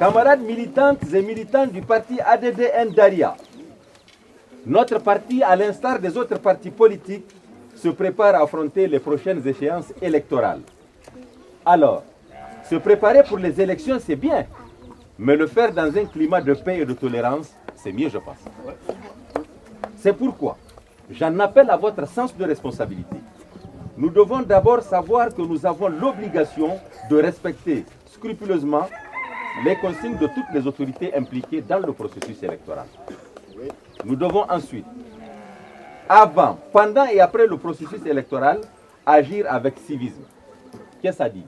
Camarades militantes et militants du parti ADDN Daria, notre parti, à l'instar des autres partis politiques, se prépare à affronter les prochaines échéances électorales. Alors, se préparer pour les élections, c'est bien, mais le faire dans un climat de paix et de tolérance, c'est mieux, je pense. C'est pourquoi j'en appelle à votre sens de responsabilité. Nous devons d'abord savoir que nous avons l'obligation de respecter scrupuleusement les consignes de toutes les autorités impliquées dans le processus électoral. Nous devons ensuite, avant, pendant et après le processus électoral, agir avec civisme. Qu'est-ce que ça dit?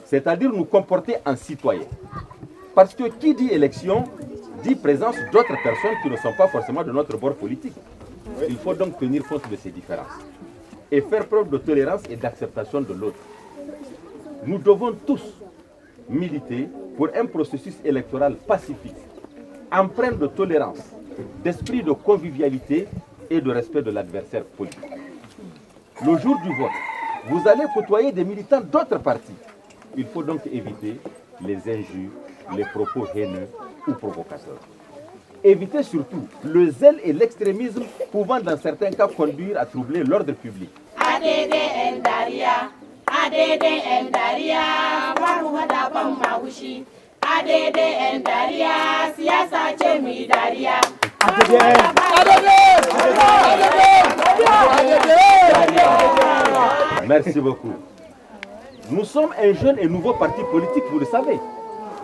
C'est-à-dire nous comporter en citoyens. Parce que qui dit élection, dit présence d'autres personnes qui ne sont pas forcément de notre bord politique. Il faut donc tenir compte de ces différences et faire preuve de tolérance et d'acceptation de l'autre. Nous devons tous militer pour un processus électoral pacifique, empreint de tolérance, d'esprit de convivialité et de respect de l'adversaire politique. Le jour du vote, vous allez côtoyer des militants d'autres partis. Il faut donc éviter les injures, les propos haineux ou provocateurs. Évitez surtout le zèle et l'extrémisme pouvant dans certains cas conduire à troubler l'ordre public. ADDN Daria, ADDN Daria, Waruhadabam Mawushi, ADDN Daria, Siasa Chemi Daria. Merci beaucoup. Nous sommes un jeune et nouveau parti politique, vous le savez.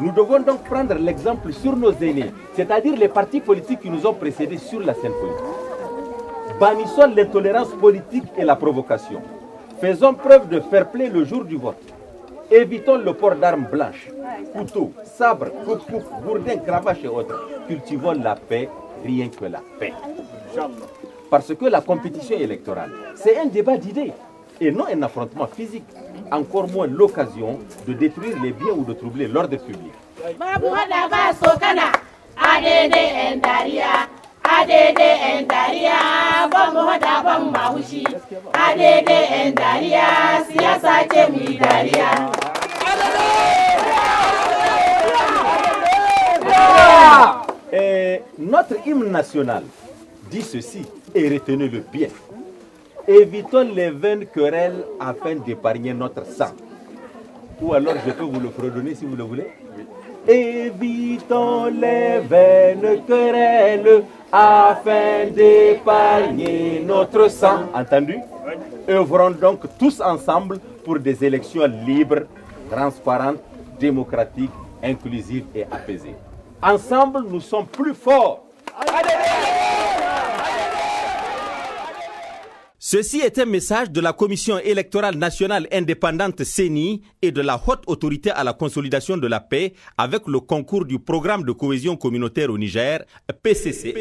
Nous devons donc prendre l'exemple sur nos aînés, c'est-à-dire les partis politiques qui nous ont précédés sur la scène politique. Bannissons l'intolérance politique et la provocation. Faisons preuve de fair play le jour du vote. Évitons le port d'armes blanches, couteaux, sabres, coupe-coupe, gourdins, cravaches et autres. Cultivons la paix, rien que la paix. Parce que la compétition électorale, c'est un débat d'idées et non un affrontement physique. Encore moins l'occasion de détruire les biens ou de troubler l'ordre public. Et notre hymne national dit ceci, et retenez-le bien. Évitons les vaines querelles afin d'épargner notre sang. Ou alors je peux vous le fredonner si vous le voulez. Évitons les vaines querelles afin d'épargner notre sang. Entendu? Œuvrons donc tous ensemble pour des élections libres, transparentes, démocratiques, inclusives et apaisées. Ensemble, nous sommes plus forts. Ceci est un message de la Commission électorale nationale indépendante CENI et de la Haute Autorité à la consolidation de la paix avec le concours du programme de cohésion communautaire au Niger, PCCN.